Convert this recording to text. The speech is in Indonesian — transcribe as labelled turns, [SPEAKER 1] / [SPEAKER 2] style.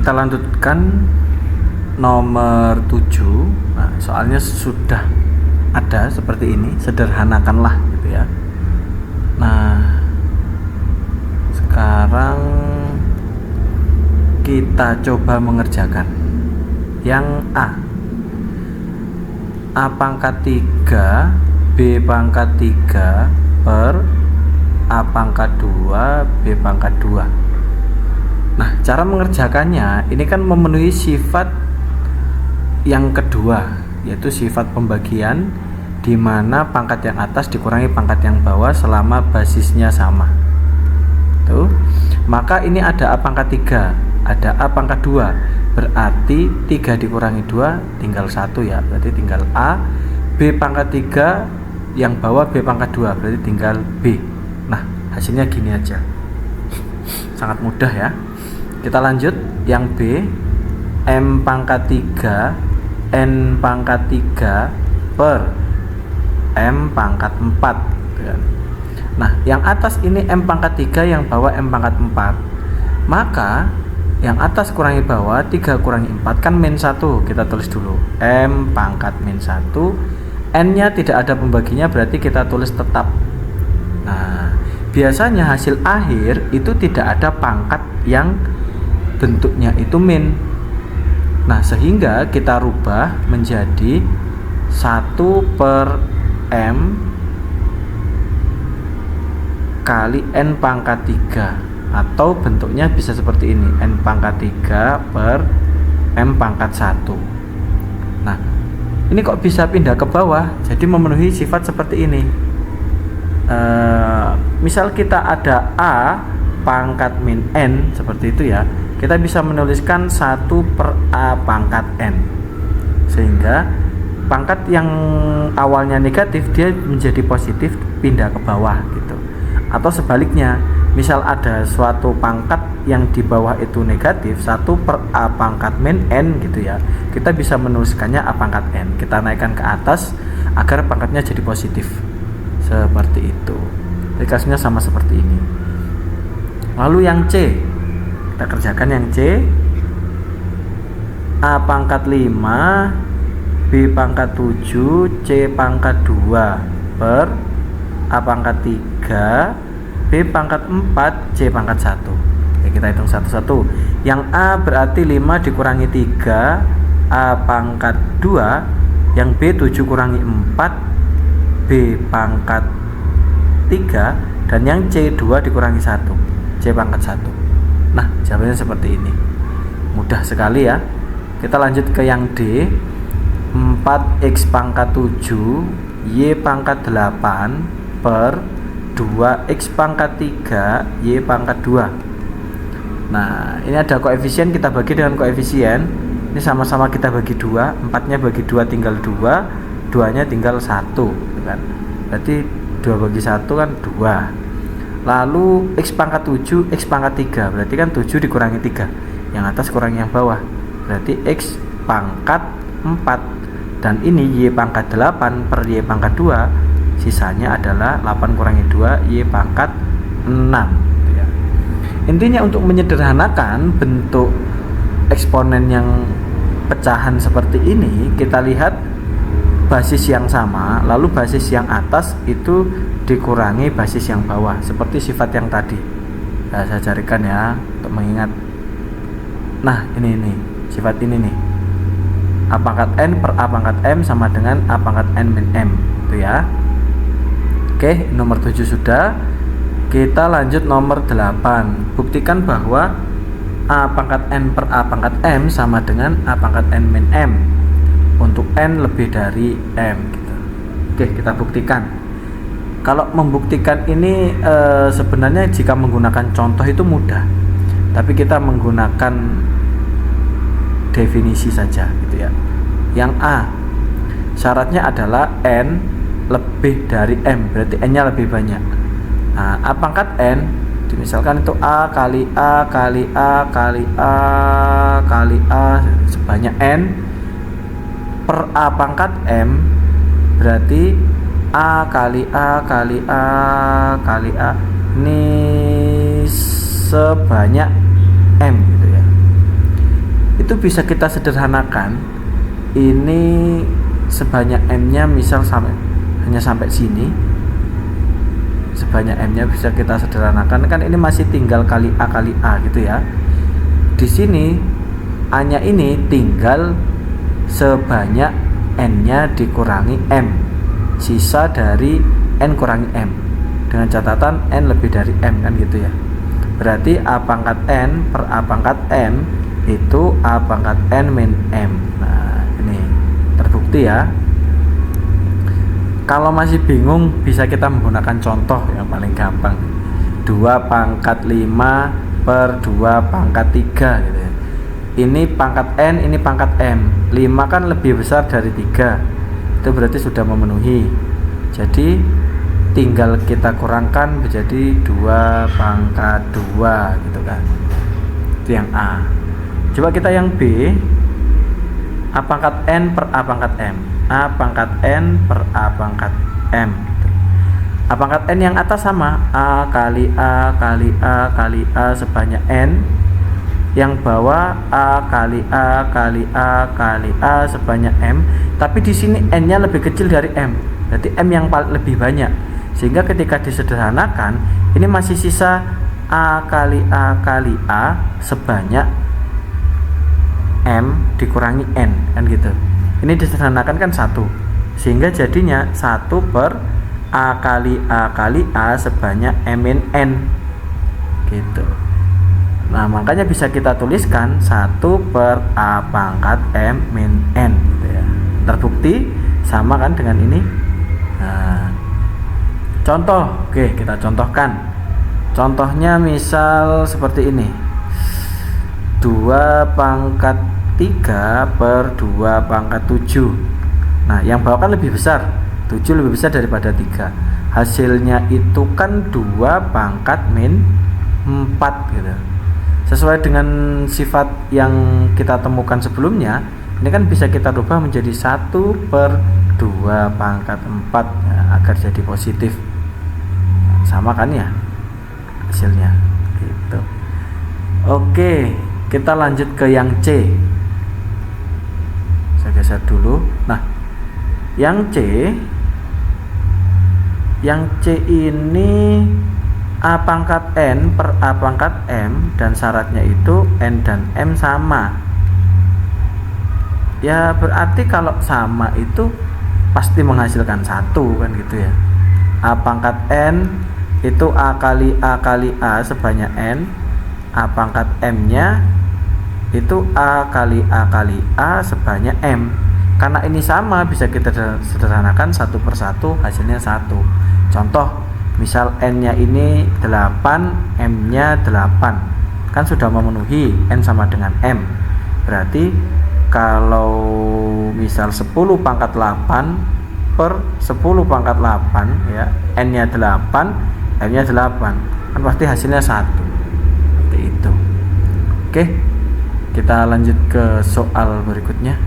[SPEAKER 1] kita lanjutkan nomor 7. Nah, soalnya sudah ada seperti ini, sederhanakanlah gitu ya. Nah, sekarang kita coba mengerjakan yang A pangkat 3 B pangkat 3 per A pangkat 2 B pangkat 2. Nah, cara mengerjakannya ini kan memenuhi sifat yang kedua, yaitu sifat pembagian di mana pangkat yang atas dikurangi pangkat yang bawah selama basisnya sama. Tuh. Maka ini ada A pangkat 3, ada A pangkat 2. Berarti 3 dikurangi 2 tinggal 1 ya. Berarti tinggal A. B pangkat 3 yang bawah B pangkat 2, berarti tinggal B. Nah, hasilnya gini aja. Sangat mudah ya. Kita lanjut yang B, M pangkat 3 N pangkat 3 per M pangkat 4. Nah, yang atas ini M pangkat 3, yang bawah M pangkat 4. Maka yang atas kurangi bawah, 3 kurangi 4 kan min 1. Kita tulis dulu M pangkat min 1. N nya tidak ada pembaginya, berarti kita tulis tetap. Nah, biasanya hasil akhir itu tidak ada pangkat yang bentuknya itu min. Nah, sehingga kita rubah menjadi 1 per M kali N pangkat 3, atau bentuknya bisa seperti ini, N pangkat 3 per M pangkat 1. Nah, ini kok bisa pindah ke bawah, jadi memenuhi sifat seperti ini. Misal kita ada A pangkat min N seperti itu ya, kita bisa menuliskan 1 per A pangkat N, sehingga pangkat yang awalnya negatif dia menjadi positif, pindah ke bawah gitu. Atau sebaliknya, misal ada suatu pangkat yang di bawah itu negatif, 1 per A pangkat min N gitu ya, kita bisa menuliskannya A pangkat N, kita naikkan ke atas agar pangkatnya jadi positif seperti itu. Jadi kasusnya sama seperti ini. Lalu yang C, kita kerjakan yang C. A pangkat 5 B pangkat 7 C pangkat 2 per A pangkat 3 B pangkat 4 C pangkat 1. Oke, kita hitung satu-satu. Yang A berarti 5 dikurangi 3 A pangkat 2, yang B 7 kurangi 4 B pangkat 3, dan yang C 2 dikurangi 1 C pangkat 1. Nah, jawabannya seperti ini. Mudah sekali ya. Kita lanjut ke yang D. 4x pangkat 7 Y pangkat 8 per 2x pangkat 3 Y pangkat 2. Nah, ini ada koefisien, kita bagi dengan koefisien. Ini sama-sama kita bagi 2. 4 nya bagi 2 tinggal 2, 2 nya tinggal 1 gitu kan. Berarti 2 bagi 1 kan 2. Lalu X pangkat 7 X pangkat 3, berarti kan 7 dikurangi 3, yang atas kurangi yang bawah, berarti X pangkat 4. Dan ini Y pangkat 8 per Y pangkat 2, sisanya adalah 8 kurangi 2 Y pangkat 6 ya. Intinya untuk menyederhanakan bentuk eksponen yang pecahan seperti ini, kita lihat basis yang sama, lalu basis yang atas itu dikurangi basis yang bawah, seperti sifat yang tadi. Nah, saya carikan ya untuk mengingat. Nah, ini sifat ini nih, A pangkat N per A pangkat M sama dengan A pangkat N min M itu ya. Oke, nomor 7 sudah. Kita lanjut nomor 8. Buktikan bahwa A pangkat N per A pangkat M sama dengan A pangkat N min M untuk N lebih dari M gitu. Oke, kita buktikan. Kalau membuktikan ini sebenarnya jika menggunakan contoh itu mudah, tapi kita menggunakan definisi saja gitu ya. Yang A, syaratnya adalah N lebih dari M, berarti N nya lebih banyak. Nah, A pangkat N misalkan itu A kali A kali A kali A kali A sebanyak N per A pangkat M, berarti A kali A kali A kali A ini sebanyak M gitu ya. itu bisa kita sederhanakan. Ini sebanyak M-nya misal hanya sampai sini, sebanyak M-nya bisa kita sederhanakan, kan ini masih tinggal kali A gitu ya. Di sini A-nya ini tinggal sebanyak N-nya dikurangi M, sisa dari N kurangi M, dengan catatan N lebih dari M, kan gitu ya. Berarti A pangkat N per A pangkat M itu A pangkat N min M. Nah ini terbukti ya. Kalau masih bingung bisa kita menggunakan contoh yang paling gampang, 2 pangkat 5 per 2 pangkat 3 gitu ya. Ini pangkat N, ini pangkat M. 5 kan lebih besar dari 3, itu berarti sudah memenuhi. Jadi tinggal kita kurangkan menjadi 2 pangkat 2 gitu kan. Itu yang A. Coba kita yang B, A pangkat N per A pangkat M. A pangkat N per A pangkat M. A pangkat N yang atas sama A kali A kali A kali A sebanyak N. Yang bawah A kali A kali A kali A sebanyak M. Tapi di sini N-nya lebih kecil dari M, berarti M yang lebih banyak. Sehingga ketika disederhanakan, ini masih sisa A kali A kali A sebanyak M dikurangi N, kan gitu. Ini disederhanakan kan 1, sehingga jadinya 1 per A kali A sebanyak M min N gitu. Nah makanya bisa kita tuliskan 1 per A pangkat M min N gitu ya. Terbukti sama kan dengan ini. Nah, contoh, oke kita contohkan. Contohnya misal seperti ini, 2 pangkat 3 per 2 pangkat 7. Nah yang bawah kan lebih besar, 7 lebih besar daripada 3. Hasilnya itu kan 2 pangkat min 4 gitu. Sesuai dengan sifat yang kita temukan sebelumnya, ini kan bisa kita rubah menjadi 1 per 2 pangkat 4 ya, agar jadi positif. Sama kan ya hasilnya gitu. Oke, kita lanjut ke yang C. Saya geser dulu. Nah yang C ini A pangkat N per A pangkat M, dan syaratnya itu N dan M sama. Ya berarti kalau sama itu pasti menghasilkan 1 kan gitu ya. A pangkat N itu A kali A sebanyak N. A pangkat M nya itu A kali A sebanyak M. Karena ini sama, bisa kita sederhanakan 1 per 1, hasilnya 1. Contoh, misal N nya ini 8, M nya 8, kan sudah memenuhi, N sama dengan M. Berarti kalau misal 10 pangkat 8 per 10 pangkat 8 ya, N nya 8, M nya 8, kan pasti hasilnya 1. Seperti itu. Oke, kita lanjut ke soal berikutnya.